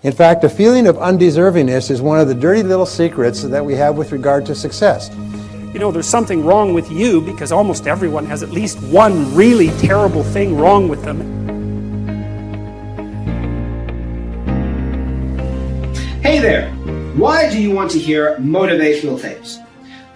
In fact, a feeling of undeservingness is one of the dirty little secrets that we have with regard to success. You know, there's something wrong with you because almost everyone has at least one really terrible thing wrong with them. Hey there! Why do you want to hear motivational tapes?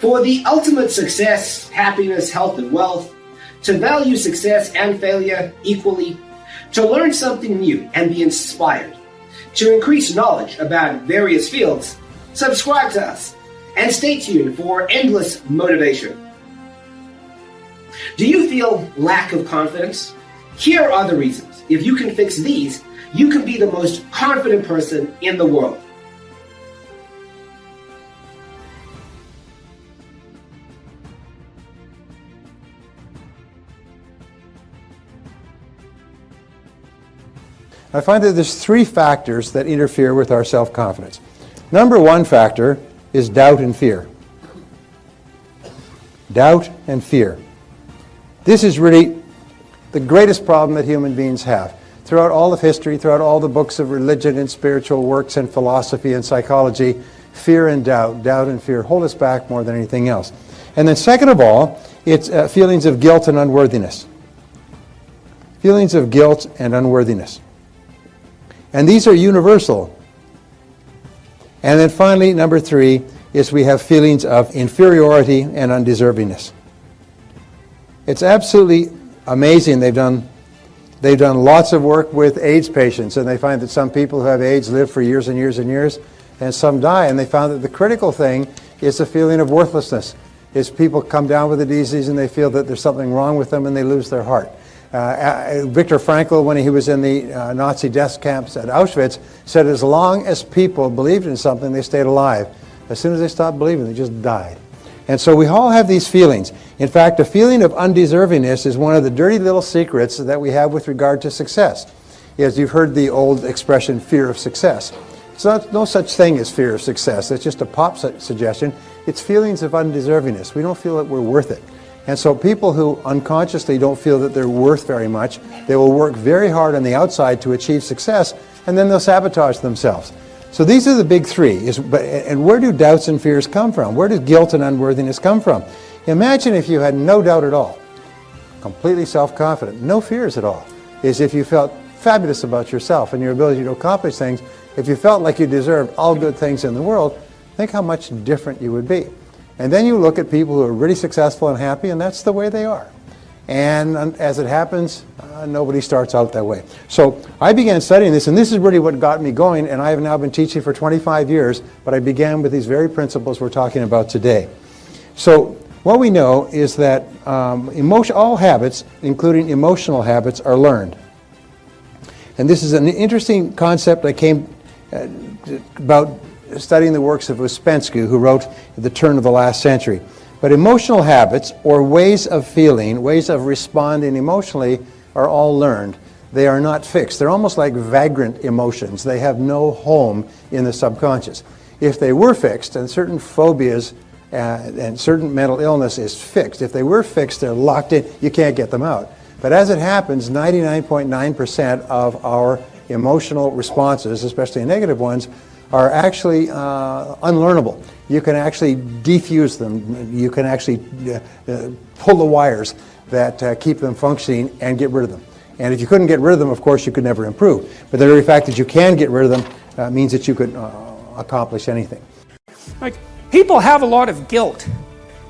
For the ultimate success, happiness, health, and wealth, to value success and failure equally, to learn something new and be inspired, to increase knowledge about various fields, subscribe to us and stay tuned for endless motivation. Do you feel lack of confidence? Here are the reasons. If you can fix these, you can be the most confident person in the world. I find that there's three factors that interfere with our self-confidence. Number one factor is doubt and fear. Doubt and fear. This is really the greatest problem that human beings have. Throughout all of history, throughout all the books of religion and spiritual works and philosophy and psychology, fear and doubt and fear hold us back more than anything else. And then second of all, it's feelings of guilt and unworthiness. Feelings of guilt and unworthiness. And these are universal. And then finally, number three, is we have feelings of inferiority and undeservingness. It's absolutely amazing. They've done lots of work with AIDS patients, and they find that some people who have AIDS live for years and years and years, and some die. And they found that the critical thing is the feeling of worthlessness. Is people come down with the disease and they feel that there's something wrong with them and they lose their heart. Viktor Frankl, when he was in the Nazi death camps at Auschwitz, said as long as people believed in something, they stayed alive. As soon as they stopped believing, they just died. And so we all have these feelings. In fact, a feeling of undeservingness is one of the dirty little secrets that we have with regard to success. As you've heard the old expression, fear of success. It's no such thing as fear of success. It's just a pop suggestion. It's feelings of undeservingness. We don't feel that we're worth it. And so people who unconsciously don't feel that they're worth very much, they will work very hard on the outside to achieve success, and then they'll sabotage themselves. So these are the big three. And where do doubts and fears come from? Where does guilt and unworthiness come from? Imagine if you had no doubt at all, completely self-confident, no fears at all. Is if you felt fabulous about yourself and your ability to accomplish things. If you felt like you deserved all good things in the world, think how much different you would be. And then you look at people who are really successful and happy, and that's the way they are. And as it happens, nobody starts out that way. So I began studying this, and this is really what got me going, and I have now been teaching for 25 years, but I began with these very principles we're talking about today. So what we know is that all habits, including emotional habits, are learned. And this is an interesting concept I came about studying the works of Ouspensky, who wrote at the turn of the last century. But emotional habits, or ways of feeling, ways of responding emotionally, are all learned. They are not fixed. They're almost like vagrant emotions. They have no home in the subconscious. If they were fixed, and certain phobias and certain mental illness is fixed, if they were fixed, they're locked in, you can't get them out. But as it happens, 99.9% of our emotional responses, especially negative ones, are actually unlearnable. You can actually defuse them. You can actually pull the wires that keep them functioning and get rid of them. And if you couldn't get rid of them, of course, you could never improve. But the very fact that you can get rid of them means that you could accomplish anything. Like, people have a lot of guilt.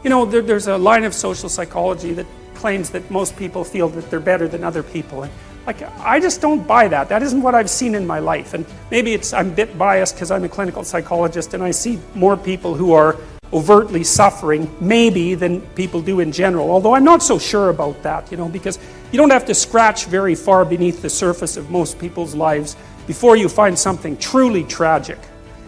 You know, there's a line of social psychology that claims that most people feel that they're better than other people. And like, I just don't buy that. That isn't what I've seen in my life. And maybe I'm a bit biased because I'm a clinical psychologist and I see more people who are overtly suffering, maybe, than people do in general. Although I'm not so sure about that, you know, because you don't have to scratch very far beneath the surface of most people's lives before you find something truly tragic.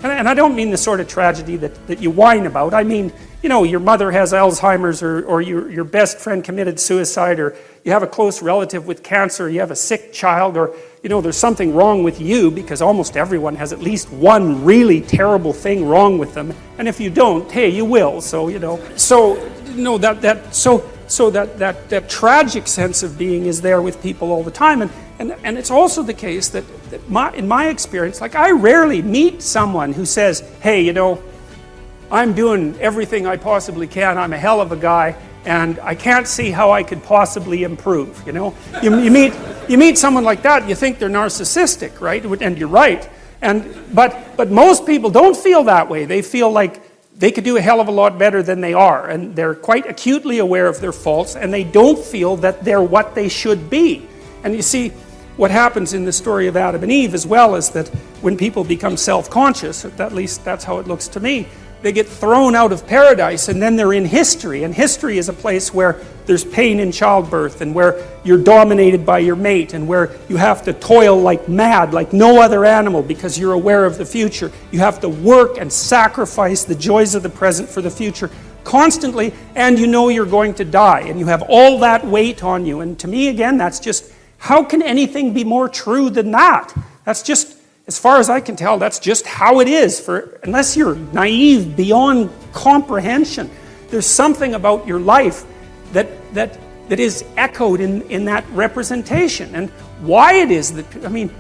And I don't mean the sort of tragedy that you whine about. I mean, you know, your mother has Alzheimer's, or your best friend committed suicide, or you have a close relative with cancer, you have a sick child, or, you know, there's something wrong with you, because almost everyone has at least one really terrible thing wrong with them. And if you don't, hey, you will. So, you know, that tragic sense of being is there with people all the time. And And it's also the case that in my experience, like I rarely meet someone who says, hey, you know, I'm doing everything I possibly can, I'm a hell of a guy, and I can't see how I could possibly improve, you know? You meet someone like that, you think they're narcissistic, right? And you're right. But most people don't feel that way. They feel like they could do a hell of a lot better than they are, and they're quite acutely aware of their faults, and they don't feel that they're what they should be. And you see, what happens in the story of Adam and Eve as well is that when people become self-conscious, at least that's how it looks to me, they get thrown out of paradise, and then they're in history. And history is a place where there's pain in childbirth, and where you're dominated by your mate, and where you have to toil like mad, like no other animal, because you're aware of the future. You have to work and sacrifice the joys of the present for the future constantly, and you know you're going to die, and you have all that weight on you. And to me, again, that's just, how can anything be more true than that? That's just, as far as I can tell, that's just how it is, unless you're naive beyond comprehension. There's something about your life that is echoed in that representation. And why it is that, I mean,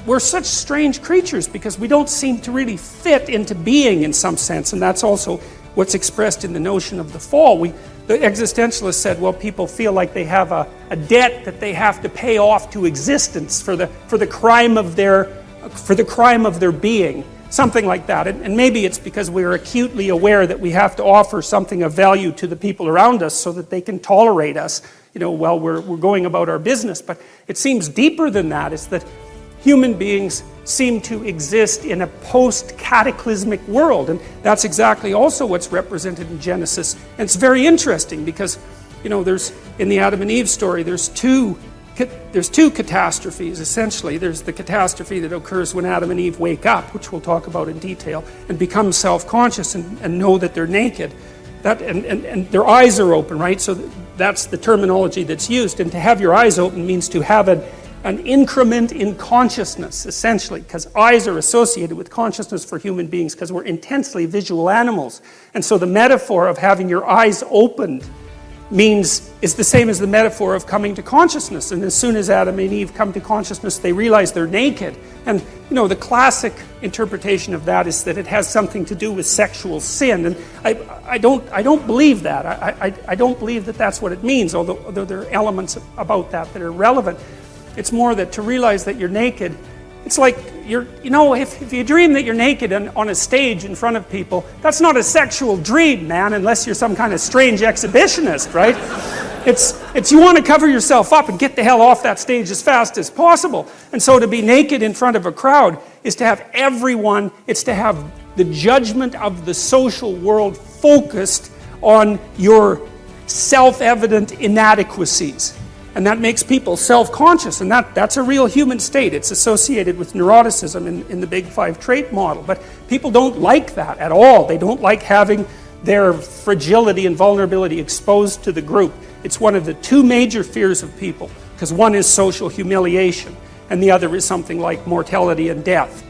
we're such strange creatures because we don't seem to really fit into being in some sense, and that's also what's expressed in the notion of the fall. The existentialists said, well, people feel like they have a debt that they have to pay off to existence for the crime of their being, something like that. And maybe it's because we're acutely aware that we have to offer something of value to the people around us so that they can tolerate us, you know, while we're going about our business. But it seems deeper than that. It's that human beings seem to exist in a post-cataclysmic world, and that's exactly also what's represented in Genesis. And it's very interesting because, you know, there's, in the Adam and Eve story, there's two catastrophes, essentially. There's the catastrophe that occurs when Adam and Eve wake up, which we'll talk about in detail, and become self-conscious and know that they're naked. And their eyes are open, right? So that's the terminology that's used. And to have your eyes open means to have an increment in consciousness, essentially, because eyes are associated with consciousness for human beings because we're intensely visual animals. And so the metaphor of having your eyes opened is the same as the metaphor of coming to consciousness. And as soon as Adam and Eve come to consciousness, they realize they're naked. And, you know, the classic interpretation of that is that it has something to do with sexual sin. And I don't believe that. I don't believe that that's what it means, although there are elements about that are relevant. It's more that to realize that you're naked, it's like if you dream that you're naked on a stage in front of people, that's not a sexual dream, man, unless you're some kind of strange exhibitionist, right? It's you want to cover yourself up and get the hell off that stage as fast as possible. And so to be naked in front of a crowd is to have everyone, it's to have the judgment of the social world focused on your self-evident inadequacies. And that makes people self-conscious, and that's a real human state. It's associated with neuroticism in the Big Five trait model. But people don't like that at all. They don't like having their fragility and vulnerability exposed to the group. It's one of the two major fears of people, because one is social humiliation, and the other is something like mortality and death.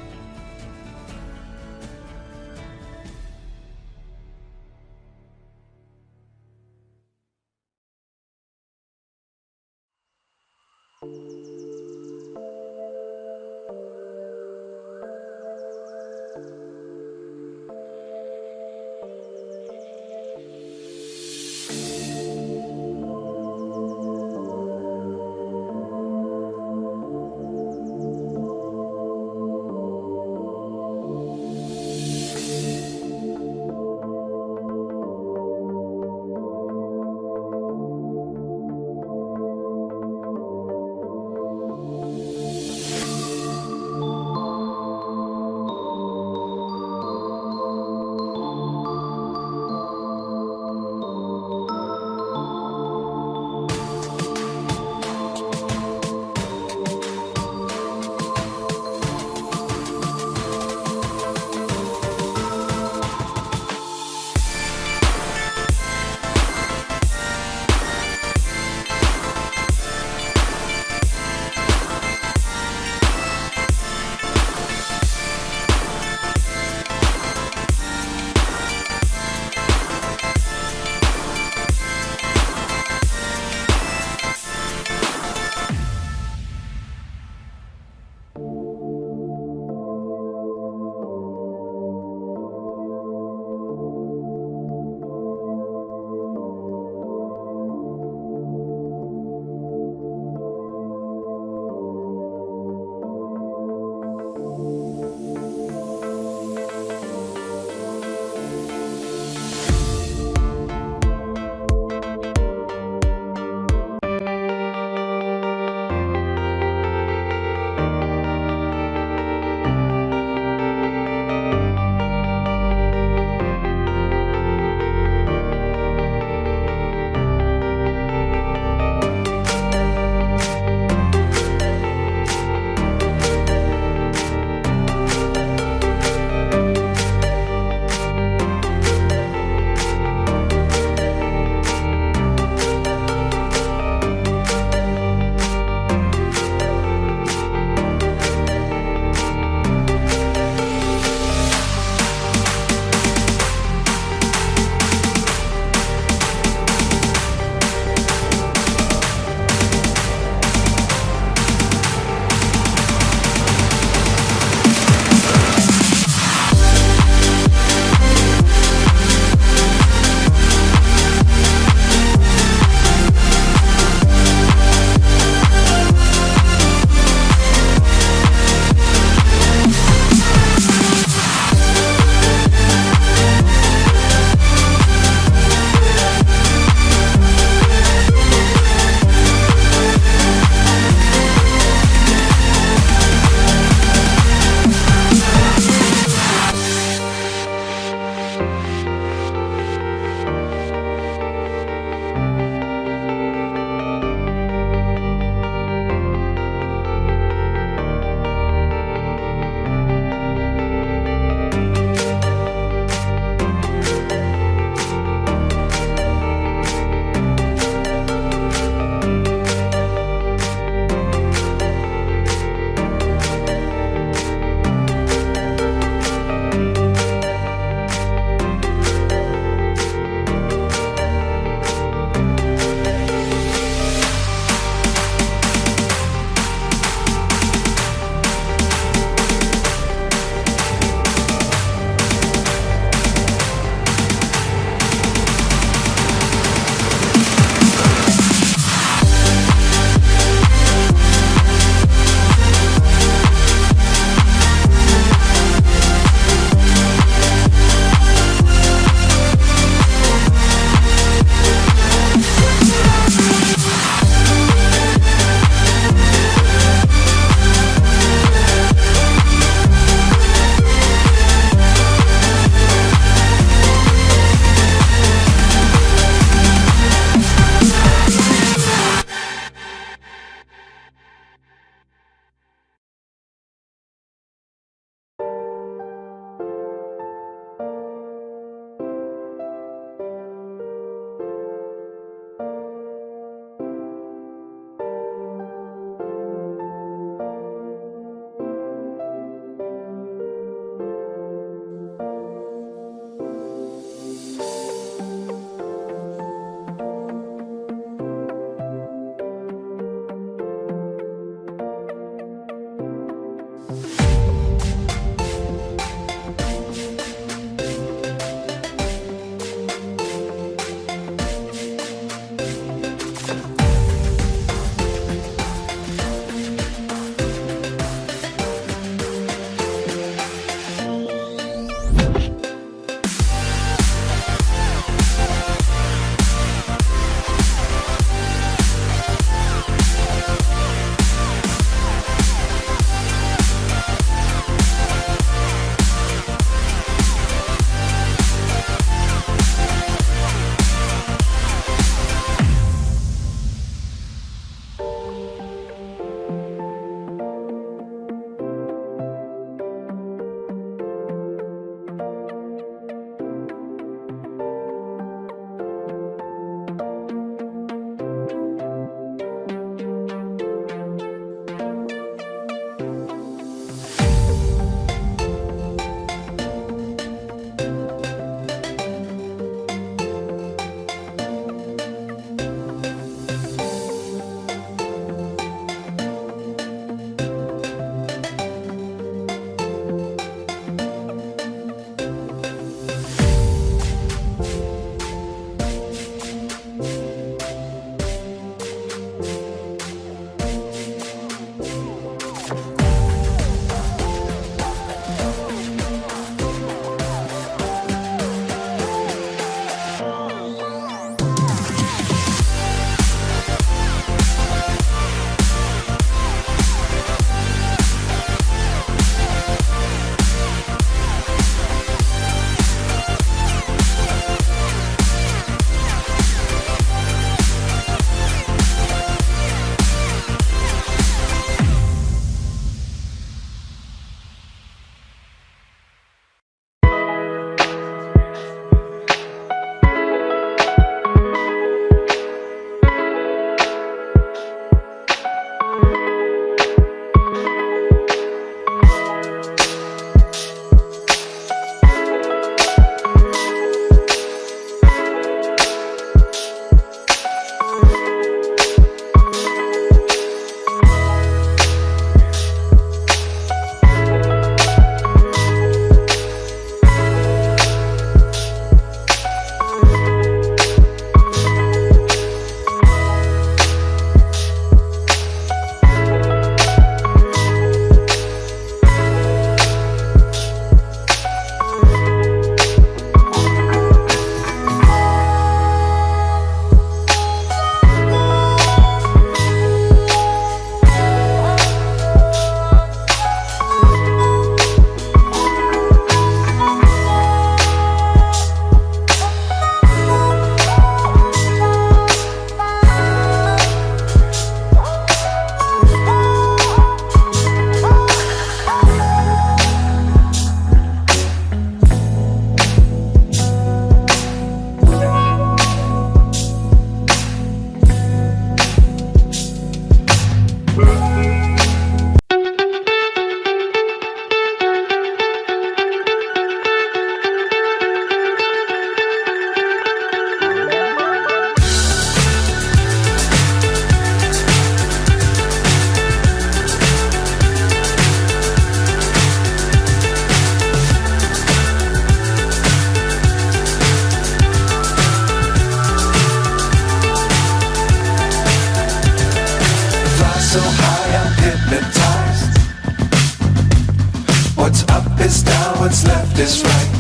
now what's left is right.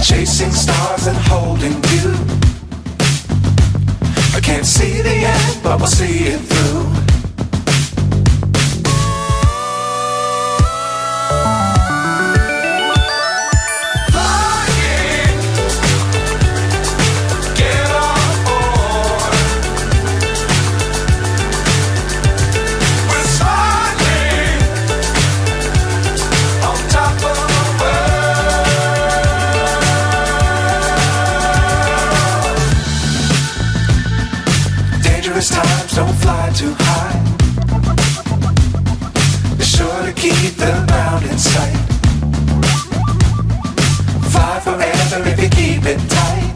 Chasing stars and holding you. I can't see the end, but we'll see it through. Flying, get on board. We're smiling on top of the world. Dangerous times, don't fly too high. Be sure to keep the ground in sight. Fly forever if you keep it tight.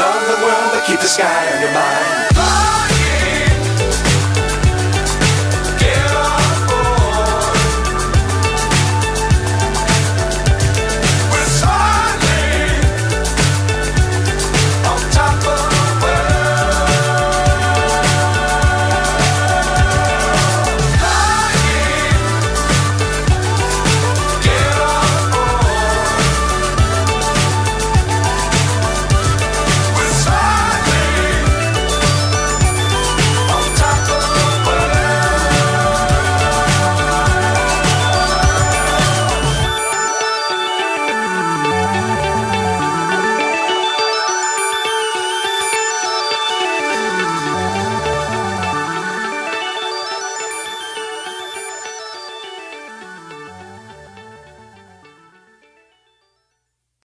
Love the world, but keep the sky on your mind.